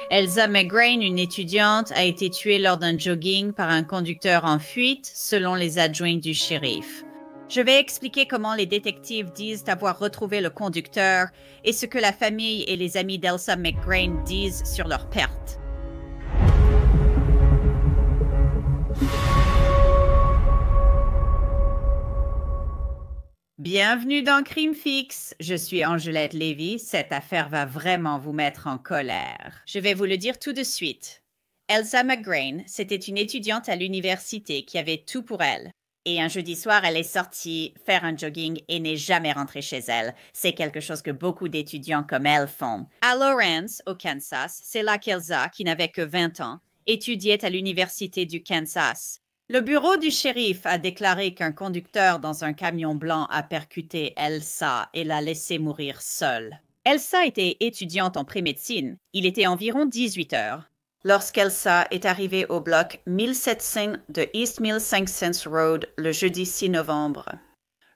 Elsa McGrain, une étudiante, a été tuée lors d'un jogging par un conducteur en fuite, selon les adjoints du shérif. Je vais expliquer comment les détectives disent avoir retrouvé le conducteur et ce que la famille et les amis d'Elsa McGrain disent sur leur perte. Bienvenue dans Crime Fixe. Je suis Angelette Lévy. Cette affaire va vraiment vous mettre en colère. Je vais vous le dire tout de suite. Elsa McGrain, c'était une étudiante à l'université qui avait tout pour elle. Et un jeudi soir, elle est sortie faire un jogging et n'est jamais rentrée chez elle. C'est quelque chose que beaucoup d'étudiants comme elle font. À Lawrence, au Kansas, c'est là qu'Elsa, qui n'avait que 20 ans, étudiait à l'université du Kansas. Le bureau du shérif a déclaré qu'un conducteur dans un camion blanc a percuté Elsa et l'a laissée mourir seule. Elsa était étudiante en pré-médecine. Il était environ 18 heures lorsqu'Elsa est arrivée au bloc 1700 de East 1500 Road le jeudi 6 novembre.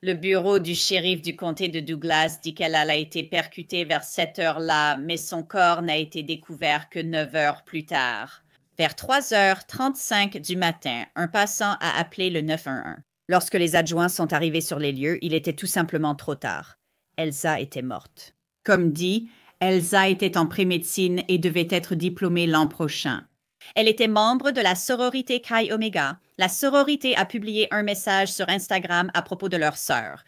Le bureau du shérif du comté de Douglas dit qu'elle a été percutée vers cette heure-là, mais son corps n'a été découvert que 9 heures plus tard. Vers 3h35 du matin, un passant a appelé le 911. Lorsque les adjoints sont arrivés sur les lieux, il était tout simplement trop tard. Elsa était morte. Comme dit, Elsa était en pré-médecine et devait être diplômée l'an prochain. Elle était membre de la sororité Chi Omega. La sororité a publié un message sur Instagram à propos de leur sœur.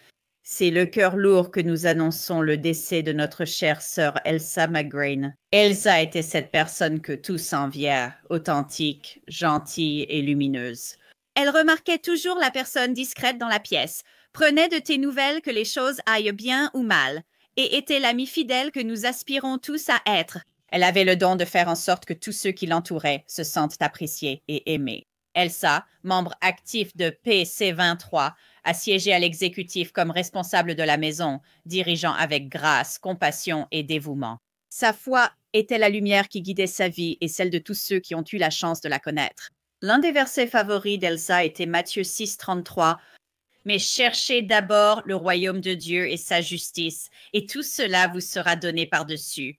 C'est le cœur lourd que nous annonçons le décès de notre chère sœur Elsa McGrain. Elsa était cette personne que tous enviaient, authentique, gentille et lumineuse. Elle remarquait toujours la personne discrète dans la pièce, prenait de tes nouvelles que les choses aillent bien ou mal, et était l'amie fidèle que nous aspirons tous à être. Elle avait le don de faire en sorte que tous ceux qui l'entouraient se sentent appréciés et aimés. Elsa, membre actif de PC23, a siégé à l'exécutif comme responsable de la maison, dirigeant avec grâce, compassion et dévouement. Sa foi était la lumière qui guidait sa vie et celle de tous ceux qui ont eu la chance de la connaître. L'un des versets favoris d'Elsa était Matthieu 6,33. « Mais cherchez d'abord le royaume de Dieu et sa justice, et tout cela vous sera donné par-dessus. »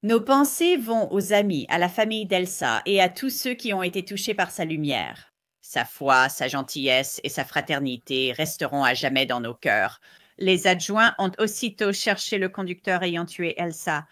Nos pensées vont aux amis, à la famille d'Elsa et à tous ceux qui ont été touchés par sa lumière. Sa foi, sa gentillesse et sa fraternité resteront à jamais dans nos cœurs. Les adjoints ont aussitôt cherché le conducteur ayant tué Elsa.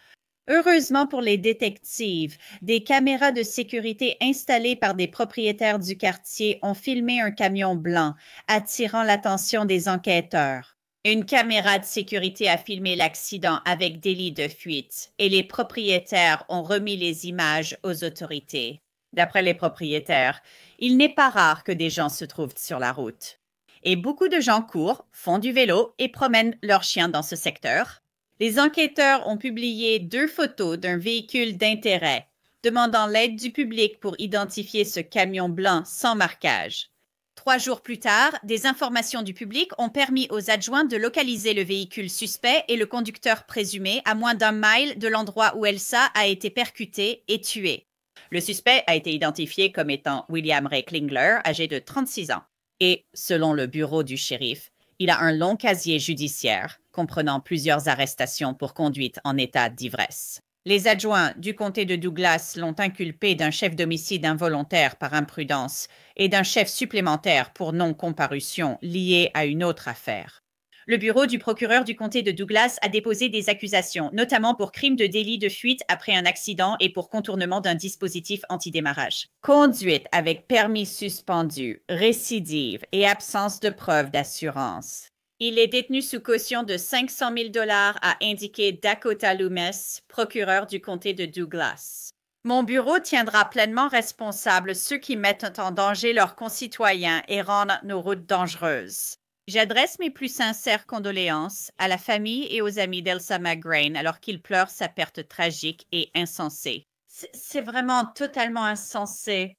Heureusement pour les détectives, des caméras de sécurité installées par des propriétaires du quartier ont filmé un camion blanc, attirant l'attention des enquêteurs. Une caméra de sécurité a filmé l'accident avec délit de fuite et les propriétaires ont remis les images aux autorités. D'après les propriétaires, il n'est pas rare que des gens se trouvent sur la route. Et beaucoup de gens courent, font du vélo et promènent leurs chiens dans ce secteur. Les enquêteurs ont publié 2 photos d'un véhicule d'intérêt, demandant l'aide du public pour identifier ce camion blanc sans marquage. 3 jours plus tard, des informations du public ont permis aux adjoints de localiser le véhicule suspect et le conducteur présumé à moins d'1 mile de l'endroit où Elsa a été percutée et tuée. Le suspect a été identifié comme étant William Ray Klingler, âgé de 36 ans. Et, selon le bureau du shérif, il a un long casier judiciaire, comprenant plusieurs arrestations pour conduite en état d'ivresse. Les adjoints du comté de Douglas l'ont inculpé d'un chef d'homicide involontaire par imprudence et d'un chef supplémentaire pour non-comparution lié à une autre affaire. Le bureau du procureur du comté de Douglas a déposé des accusations, notamment pour crime de délit de fuite après un accident et pour contournement d'un dispositif antidémarrage. Conduite avec permis suspendu, récidive et absence de preuve d'assurance. Il est détenu sous caution de 500 000 $, a indiqué Dakota Loomis, procureur du comté de Douglas. Mon bureau tiendra pleinement responsable ceux qui mettent en danger leurs concitoyens et rendent nos routes dangereuses. J'adresse mes plus sincères condoléances à la famille et aux amis d'Elsa McGrain alors qu'ils pleurent sa perte tragique et insensée. C'est vraiment totalement insensé.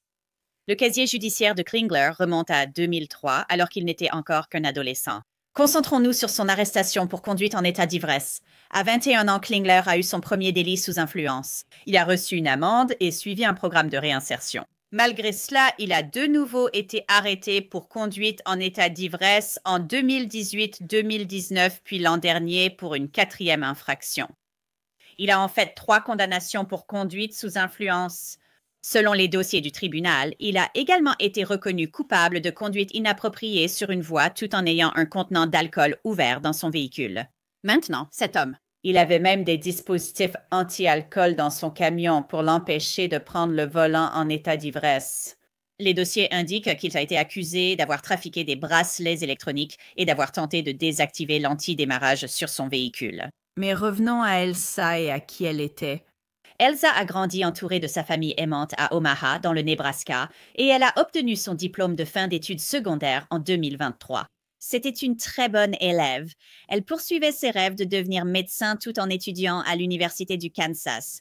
Le casier judiciaire de Klingler remonte à 2003 alors qu'il n'était encore qu'un adolescent. Concentrons-nous sur son arrestation pour conduite en état d'ivresse. À 21 ans, Klingler a eu son premier délit sous influence. Il a reçu une amende et suivi un programme de réinsertion. Malgré cela, il a de nouveau été arrêté pour conduite en état d'ivresse en 2018, 2019 puis l'an dernier pour une 4e infraction. Il a en fait 3 condamnations pour conduite sous influence. Selon les dossiers du tribunal, il a également été reconnu coupable de conduite inappropriée sur une voie tout en ayant un contenant d'alcool ouvert dans son véhicule. Maintenant, cet homme. Il avait même des dispositifs anti-alcool dans son camion pour l'empêcher de prendre le volant en état d'ivresse. Les dossiers indiquent qu'il a été accusé d'avoir trafiqué des bracelets électroniques et d'avoir tenté de désactiver l'anti-démarrage sur son véhicule. Mais revenons à Elsa et à qui elle était. Elsa a grandi entourée de sa famille aimante à Omaha, dans le Nebraska, et elle a obtenu son diplôme de fin d'études secondaires en 2023. C'était une très bonne élève. Elle poursuivait ses rêves de devenir médecin tout en étudiant à l'Université du Kansas.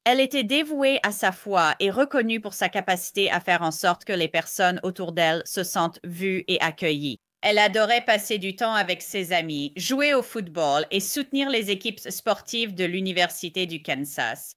Elle était dévouée à sa foi et reconnue pour sa capacité à faire en sorte que les personnes autour d'elle se sentent vues et accueillies. Elle adorait passer du temps avec ses amis, jouer au football et soutenir les équipes sportives de l'Université du Kansas.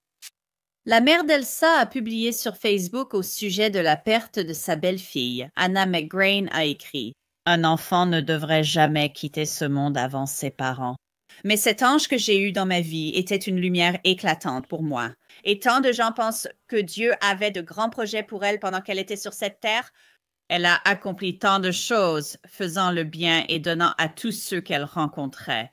La mère d'Elsa a publié sur Facebook au sujet de la perte de sa belle-fille. Anna McGrain a écrit « Un enfant ne devrait jamais quitter ce monde avant ses parents. Mais cet ange que j'ai eu dans ma vie était une lumière éclatante pour moi. Et tant de gens pensent que Dieu avait de grands projets pour elle pendant qu'elle était sur cette terre. Elle a accompli tant de choses, faisant le bien et donnant à tous ceux qu'elle rencontrait.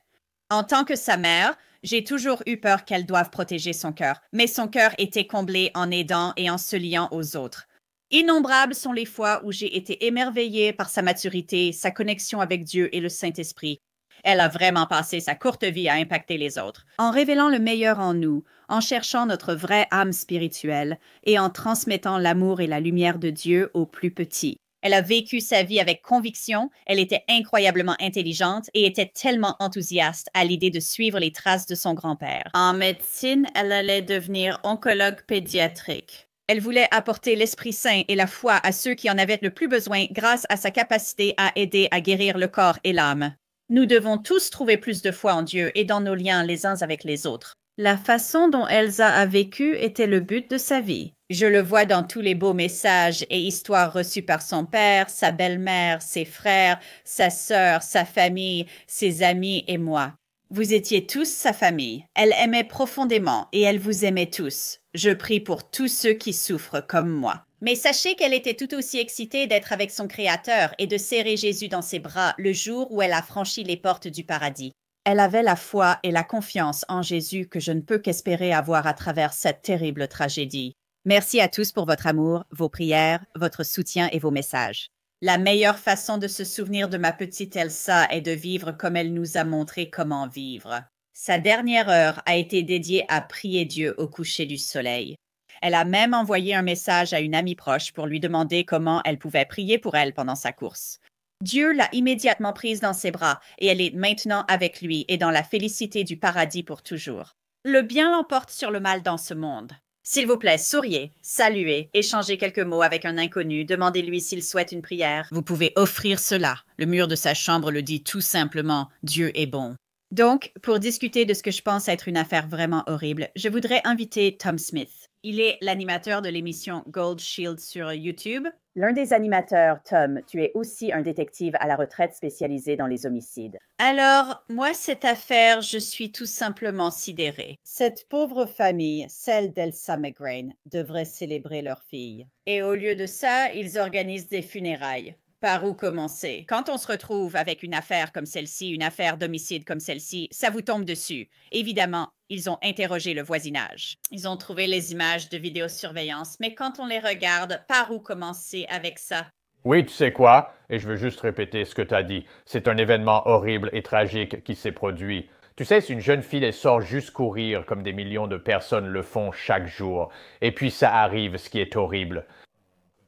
En tant que sa mère, j'ai toujours eu peur qu'elle doive protéger son cœur, mais son cœur était comblé en aidant et en se liant aux autres. Innombrables sont les fois où j'ai été émerveillée par sa maturité, sa connexion avec Dieu et le Saint-Esprit. Elle a vraiment passé sa courte vie à impacter les autres, en révélant le meilleur en nous, en cherchant notre vraie âme spirituelle et en transmettant l'amour et la lumière de Dieu aux plus petits. Elle a vécu sa vie avec conviction, elle était incroyablement intelligente et était tellement enthousiaste à l'idée de suivre les traces de son grand-père. En médecine, elle allait devenir oncologue pédiatrique. Elle voulait apporter l'Esprit Saint et la foi à ceux qui en avaient le plus besoin grâce à sa capacité à aider à guérir le corps et l'âme. Nous devons tous trouver plus de foi en Dieu et dans nos liens les uns avec les autres. La façon dont Elsa a vécu était le but de sa vie. Je le vois dans tous les beaux messages et histoires reçues par son père, sa belle-mère, ses frères, sa sœur, sa famille, ses amis et moi. Vous étiez tous sa famille. Elle aimait profondément et elle vous aimait tous. Je prie pour tous ceux qui souffrent comme moi. Mais sachez qu'elle était tout aussi excitée d'être avec son Créateur et de serrer Jésus dans ses bras le jour où elle a franchi les portes du paradis. Elle avait la foi et la confiance en Jésus que je ne peux qu'espérer avoir à travers cette terrible tragédie. Merci à tous pour votre amour, vos prières, votre soutien et vos messages. La meilleure façon de se souvenir de ma petite Elsa est de vivre comme elle nous a montré comment vivre. Sa dernière heure a été dédiée à prier Dieu au coucher du soleil. Elle a même envoyé un message à une amie proche pour lui demander comment elle pouvait prier pour elle pendant sa course. Dieu l'a immédiatement prise dans ses bras et elle est maintenant avec lui et dans la félicité du paradis pour toujours. Le bien l'emporte sur le mal dans ce monde. S'il vous plaît, souriez, saluez, échangez quelques mots avec un inconnu, demandez-lui s'il souhaite une prière. Vous pouvez offrir cela. Le mur de sa chambre le dit tout simplement, Dieu est bon. Donc, pour discuter de ce que je pense être une affaire vraiment horrible, je voudrais inviter Tom Smith. Il est l'animateur de l'émission Gold Shield sur YouTube. L'un des animateurs, Tom, tu es aussi un détective à la retraite spécialisé dans les homicides. Alors, moi, cette affaire, je suis tout simplement sidérée. Cette pauvre famille, celle d'Elsa McGrain, devrait célébrer leur fille. Et au lieu de ça, ils organisent des funérailles. Par où commencer? Quand on se retrouve avec une affaire comme celle-ci, une affaire d'homicide comme celle-ci, ça vous tombe dessus. Évidemment, ils ont interrogé le voisinage. Ils ont trouvé les images de vidéosurveillance, mais quand on les regarde, par où commencer avec ça? Oui, tu sais quoi? Et je veux juste répéter ce que tu as dit. C'est un événement horrible et tragique qui s'est produit. Tu sais, c'est une jeune fille, elle sort juste courir comme des millions de personnes le font chaque jour. Et puis ça arrive, ce qui est horrible.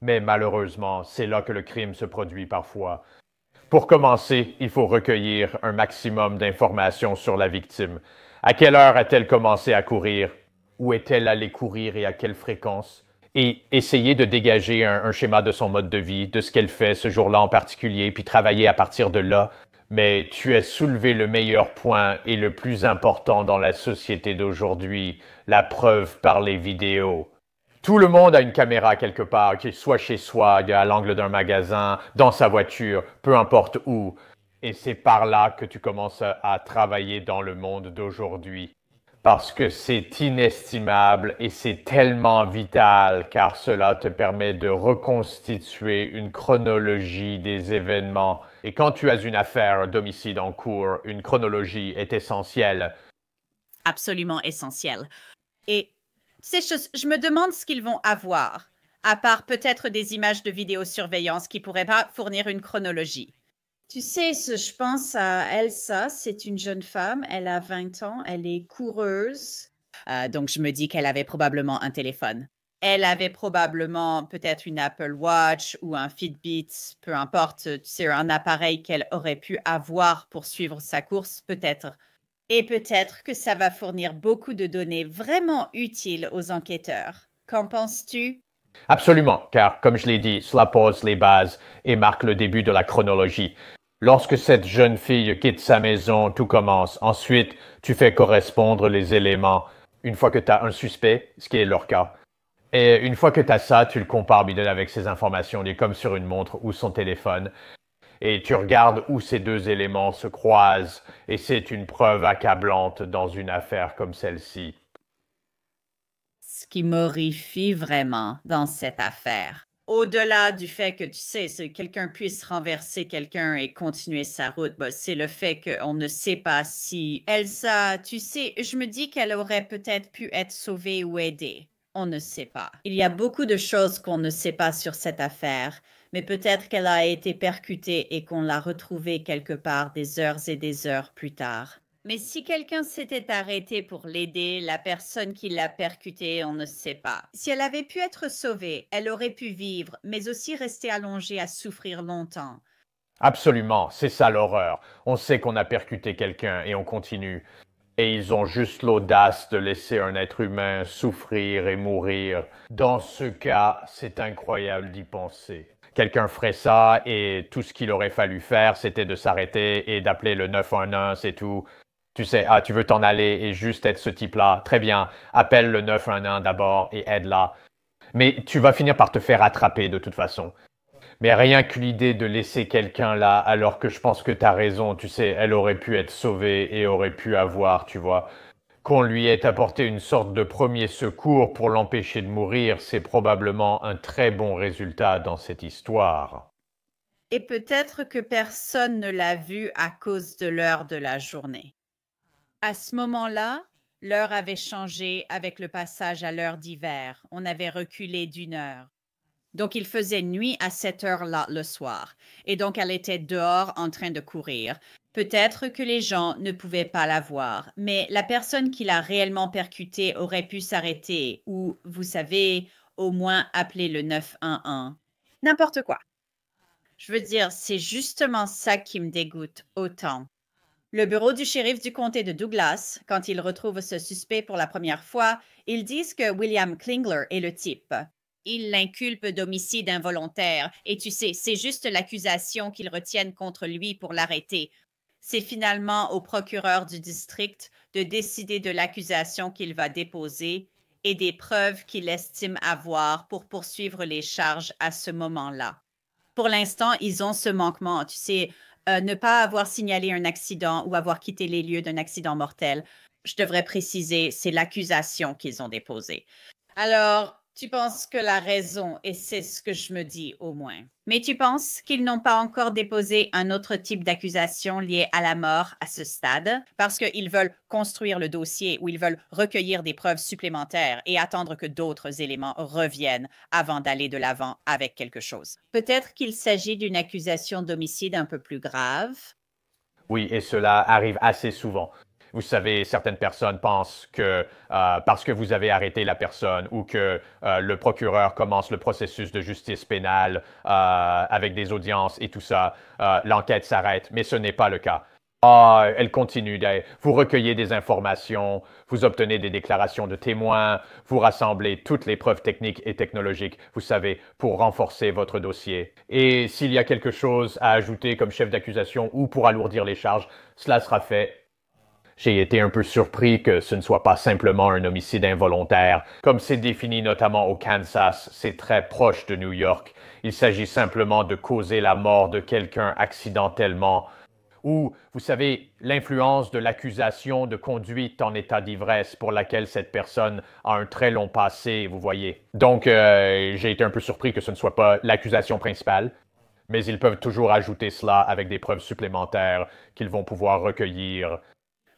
Mais malheureusement, c'est là que le crime se produit parfois. Pour commencer, il faut recueillir un maximum d'informations sur la victime. À quelle heure a-t-elle commencé à courir? Où est-elle allée courir et à quelle fréquence? Et essayer de dégager un schéma de son mode de vie, de ce qu'elle fait ce jour-là en particulier, puis travailler à partir de là. Mais tu as soulevé le meilleur point et le plus important dans la société d'aujourd'hui, la preuve par les vidéos. Tout le monde a une caméra quelque part, qu'il soit chez soi, à l'angle d'un magasin, dans sa voiture, peu importe où. Et c'est par là que tu commences à travailler dans le monde d'aujourd'hui. parce que c'est inestimable et c'est tellement vital car cela te permet de reconstituer une chronologie des événements. Et quand tu as une affaire d'homicide en cours, une chronologie est essentielle. Absolument essentiel. Et ces choses, je me demande ce qu'ils vont avoir, à part peut-être des images de vidéosurveillance qui pourraient pas fournir une chronologie. Tu sais, je pense à Elsa, c'est une jeune femme, elle a 20 ans, elle est coureuse. Donc je me dis qu'elle avait probablement un téléphone. Elle avait probablement peut-être une Apple Watch ou un Fitbit, peu importe, tu sais, un appareil qu'elle aurait pu avoir pour suivre sa course, peut-être. Et peut-être que ça va fournir beaucoup de données vraiment utiles aux enquêteurs. Qu'en penses-tu? Absolument, car comme je l'ai dit, cela pose les bases et marque le début de la chronologie. Lorsque cette jeune fille quitte sa maison, tout commence. Ensuite, tu fais correspondre les éléments une fois que tu as un suspect, ce qui est leur cas. Et une fois que tu as ça, tu le compares Biden avec ces informations, il est comme sur une montre ou son téléphone. Et tu regardes où ces deux éléments se croisent. Et c'est une preuve accablante dans une affaire comme celle-ci. Ce qui m'horrifie vraiment dans cette affaire, au-delà du fait que, tu sais, quelqu'un puisse renverser quelqu'un et continuer sa route, c'est le fait qu'on ne sait pas si Elsa, tu sais, je me dis qu'elle aurait peut-être pu être sauvée ou aidée. On ne sait pas. Il y a beaucoup de choses qu'on ne sait pas sur cette affaire, mais peut-être qu'elle a été percutée et qu'on l'a retrouvée quelque part des heures et des heures plus tard. Mais si quelqu'un s'était arrêté pour l'aider, la personne qui l'a percutée, on ne sait pas. Si elle avait pu être sauvée, elle aurait pu vivre, mais aussi rester allongée à souffrir longtemps. Absolument, c'est ça l'horreur. On sait qu'on a percuté quelqu'un et on continue. Et ils ont juste l'audace de laisser un être humain souffrir et mourir. Dans ce cas, c'est incroyable d'y penser. Quelqu'un ferait ça et tout ce qu'il aurait fallu faire, c'était de s'arrêter et d'appeler le 911, c'est tout. Tu sais, ah, tu veux t'en aller et juste être ce type-là. Très bien, appelle le 911 d'abord et aide-la. Mais tu vas finir par te faire attraper de toute façon. Mais rien que l'idée de laisser quelqu'un là, alors que je pense que t'as raison, tu sais, elle aurait pu être sauvée et aurait pu avoir, tu vois, qu'on lui ait apporté une sorte de premier secours pour l'empêcher de mourir, c'est probablement un très bon résultat dans cette histoire. Et peut-être que personne ne l'a vue à cause de l'heure de la journée. À ce moment-là, l'heure avait changé avec le passage à l'heure d'hiver. On avait reculé d'une heure. Donc, il faisait nuit à cette heure-là le soir. Et donc, elle était dehors en train de courir. Peut-être que les gens ne pouvaient pas la voir, mais la personne qui l'a réellement percutée aurait pu s'arrêter ou, vous savez, au moins appeler le 911. N'importe quoi. Je veux dire, c'est justement ça qui me dégoûte autant. Le bureau du shérif du comté de Douglas, quand ils retrouvent ce suspect pour la première fois, ils disent que William Klingler est le type. Ils l'inculpent d'homicide involontaire, et tu sais, c'est juste l'accusation qu'ils retiennent contre lui pour l'arrêter. C'est finalement au procureur du district de décider de l'accusation qu'il va déposer et des preuves qu'il estime avoir pour poursuivre les charges à ce moment-là. Pour l'instant, ils ont ce manquement, tu sais, ne pas avoir signalé un accident ou avoir quitté les lieux d'un accident mortel. Je devrais préciser, c'est l'accusation qu'ils ont déposée. Alors, tu penses que la raison, et c'est ce que je me dis au moins, mais tu penses qu'ils n'ont pas encore déposé un autre type d'accusation liée à la mort à ce stade, parce qu'ils veulent construire le dossier ou ils veulent recueillir des preuves supplémentaires et attendre que d'autres éléments reviennent avant d'aller de l'avant avec quelque chose. Peut-être qu'il s'agit d'une accusation d'homicide un peu plus grave. Oui, et cela arrive assez souvent. Vous savez, certaines personnes pensent que parce que vous avez arrêté la personne ou que le procureur commence le processus de justice pénale avec des audiences et tout ça, l'enquête s'arrête, mais ce n'est pas le cas. Ah, elle continue. Vous recueillez des informations, vous obtenez des déclarations de témoins, vous rassemblez toutes les preuves techniques et technologiques, vous savez, pour renforcer votre dossier. Et s'il y a quelque chose à ajouter comme chef d'accusation ou pour alourdir les charges, cela sera fait. J'ai été un peu surpris que ce ne soit pas simplement un homicide involontaire. Comme c'est défini notamment au Kansas, c'est très proche de New York. Il s'agit simplement de causer la mort de quelqu'un accidentellement. ou, vous savez, l'influence de l'accusation de conduite en état d'ivresse pour laquelle cette personne a un très long passé, vous voyez. Donc, j'ai été un peu surpris que ce ne soit pas l'accusation principale, mais ils peuvent toujours ajouter cela avec des preuves supplémentaires qu'ils vont pouvoir recueillir.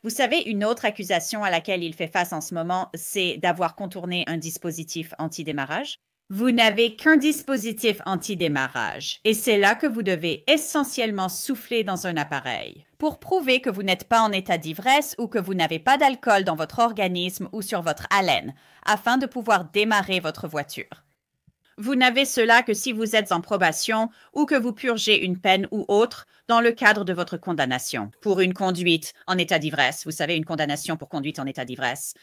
Vous savez, une autre accusation à laquelle il fait face en ce moment, c'est d'avoir contourné un dispositif anti-démarrage. Vous n'avez qu'un dispositif anti-démarrage, et c'est là que vous devez essentiellement souffler dans un appareil pour prouver que vous n'êtes pas en état d'ivresse ou que vous n'avez pas d'alcool dans votre organisme ou sur votre haleine, afin de pouvoir démarrer votre voiture. Vous n'avez cela que si vous êtes en probation ou que vous purgez une peine ou autre dans le cadre de votre condamnation pour une conduite en état d'ivresse. Vous savez, une condamnation pour conduite en état d'ivresse.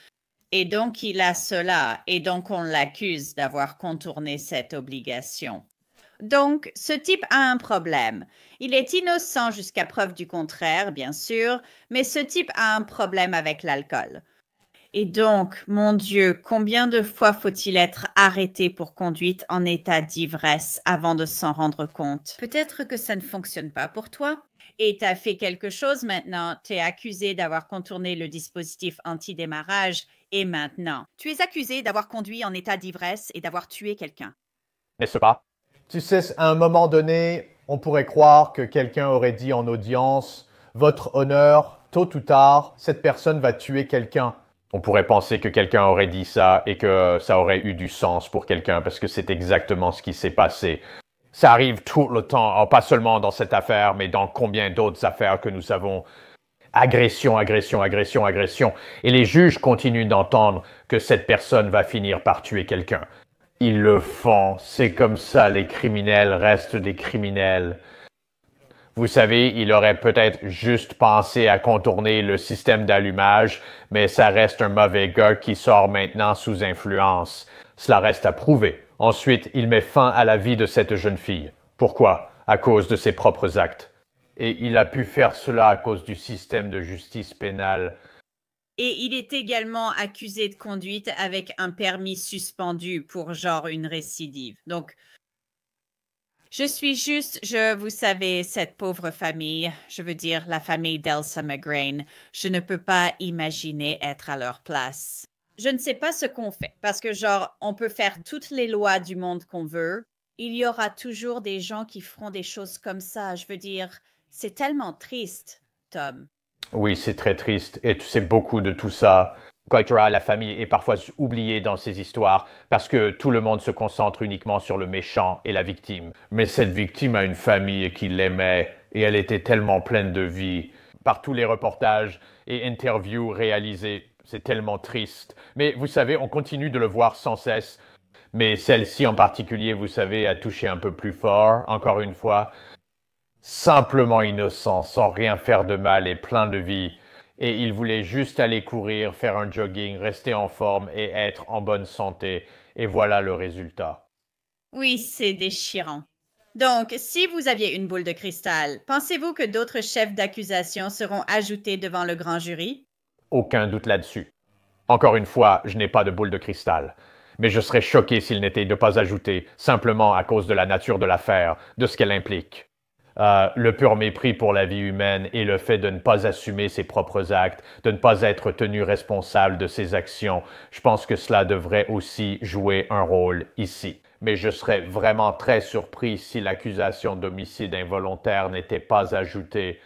Et donc, il a cela, et donc on l'accuse d'avoir contourné cette obligation. Donc, ce type a un problème. Il est innocent jusqu'à preuve du contraire, bien sûr, mais ce type a un problème avec l'alcool. Et donc, mon Dieu, combien de fois faut-il être arrêté pour conduite en état d'ivresse avant de s'en rendre compte? Peut-être que ça ne fonctionne pas pour toi. Et tu as fait quelque chose maintenant. Tu es accusé d'avoir contourné le dispositif anti-démarrage. Et maintenant, tu es accusé d'avoir conduit en état d'ivresse et d'avoir tué quelqu'un. N'est-ce pas? Tu sais, à un moment donné, on pourrait croire que quelqu'un aurait dit en audience « Votre honneur, tôt ou tard, cette personne va tuer quelqu'un. » On pourrait penser que quelqu'un aurait dit ça et que ça aurait eu du sens pour quelqu'un parce que c'est exactement ce qui s'est passé. Ça arrive tout le temps, pas seulement dans cette affaire, mais dans combien d'autres affaires que nous avons. Agression, agression, agression, agression. Et les juges continuent d'entendre que cette personne va finir par tuer quelqu'un. Ils le font, c'est comme ça, les criminels restent des criminels. Vous savez, il aurait peut-être juste pensé à contourner le système d'allumage, mais ça reste un mauvais gars qui sort maintenant sous influence. Cela reste à prouver. Ensuite, il met fin à la vie de cette jeune fille. Pourquoi? À cause de ses propres actes. Et il a pu faire cela à cause du système de justice pénale. Et il est également accusé de conduite avec un permis suspendu pour genre une récidive. Donc, vous savez, cette pauvre famille, je veux dire la famille d'Elsa McGrain, je ne peux pas imaginer être à leur place. Je ne sais pas ce qu'on fait, parce que genre, on peut faire toutes les lois du monde qu'on veut. Il y aura toujours des gens qui feront des choses comme ça. Je veux dire, c'est tellement triste, Tom. Oui, c'est très triste. Et tu sais beaucoup de tout ça. La famille est parfois oubliée dans ces histoires parce que tout le monde se concentre uniquement sur le méchant et la victime. Mais cette victime a une famille qui l'aimait et elle était tellement pleine de vie. Par tous les reportages et interviews réalisés, c'est tellement triste. Mais vous savez, on continue de le voir sans cesse. Mais celle-ci en particulier, vous savez, a touché un peu plus fort, encore une fois. Simplement innocent, sans rien faire de mal et plein de vie. Et il voulait juste aller courir, faire un jogging, rester en forme et être en bonne santé. Et voilà le résultat. Oui, c'est déchirant. Donc, si vous aviez une boule de cristal, pensez-vous que d'autres chefs d'accusation seront ajoutés devant le grand jury? Aucun doute là-dessus. Encore une fois, je n'ai pas de boule de cristal. Mais je serais choqué s'il n'était de pas ajouté, simplement à cause de la nature de l'affaire, de ce qu'elle implique. Le pur mépris pour la vie humaine et le fait de ne pas assumer ses propres actes, de ne pas être tenu responsable de ses actions, je pense que cela devrait aussi jouer un rôle ici. Mais je serais vraiment très surpris si l'accusation d'homicide involontaire n'était pas ajoutée.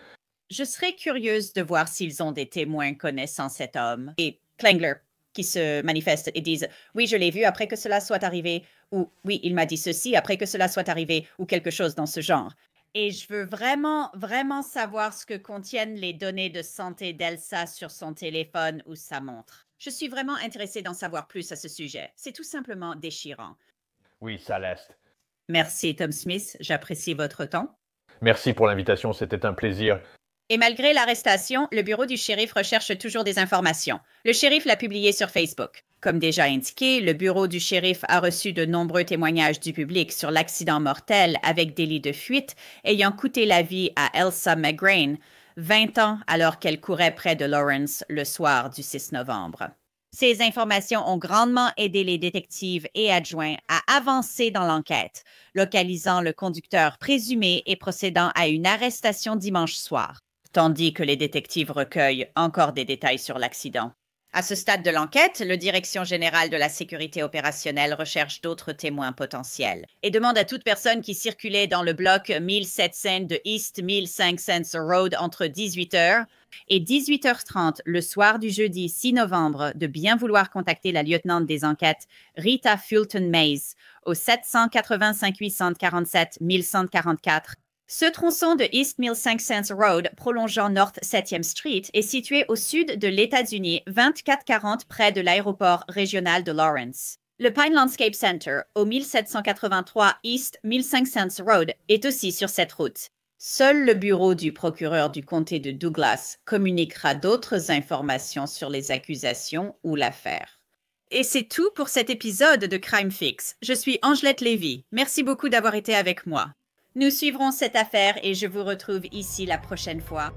Je serais curieuse de voir s'ils ont des témoins connaissant cet homme. Et Klingler, qui se manifestent et disent « Oui, je l'ai vu après que cela soit arrivé » ou « Oui, il m'a dit ceci après que cela soit arrivé » ou quelque chose dans ce genre. Et je veux vraiment, vraiment savoir ce que contiennent les données de santé d'Elsa sur son téléphone ou sa montre. Je suis vraiment intéressée d'en savoir plus à ce sujet. C'est tout simplement déchirant. Oui, Céleste. Merci, Tom Smith. J'apprécie votre temps. Merci pour l'invitation, c'était un plaisir. Et malgré l'arrestation, le bureau du shérif recherche toujours des informations. Le shérif l'a publié sur Facebook. Comme déjà indiqué, le bureau du shérif a reçu de nombreux témoignages du public sur l'accident mortel avec délit de fuite ayant coûté la vie à Elsa McGrain, 20 ans alors qu'elle courait près de Lawrence le soir du 6 novembre. Ces informations ont grandement aidé les détectives et adjoints à avancer dans l'enquête, localisant le conducteur présumé et procédant à une arrestation dimanche soir. tandis que les détectives recueillent encore des détails sur l'accident. À ce stade de l'enquête, la Direction générale de la sécurité opérationnelle recherche d'autres témoins potentiels et demande à toute personne qui circulait dans le bloc 1700 de East 1500 Road entre 18h et 18h30 le soir du jeudi 6 novembre de bien vouloir contacter la lieutenante des enquêtes Rita Fulton Mays au 785 847 1144. Ce tronçon de East 1500 Road prolongeant North 7e Street est situé au sud de l'États-Unis, 2440 près de l'aéroport régional de Lawrence. Le Pine Landscape Center, au 1783 East 1500 Road, est aussi sur cette route. Seul le bureau du procureur du comté de Douglas communiquera d'autres informations sur les accusations ou l'affaire. Et c'est tout pour cet épisode de Crime Fix. Je suis Angelette Lévy. Merci beaucoup d'avoir été avec moi. Nous suivrons cette affaire et je vous retrouve ici la prochaine fois.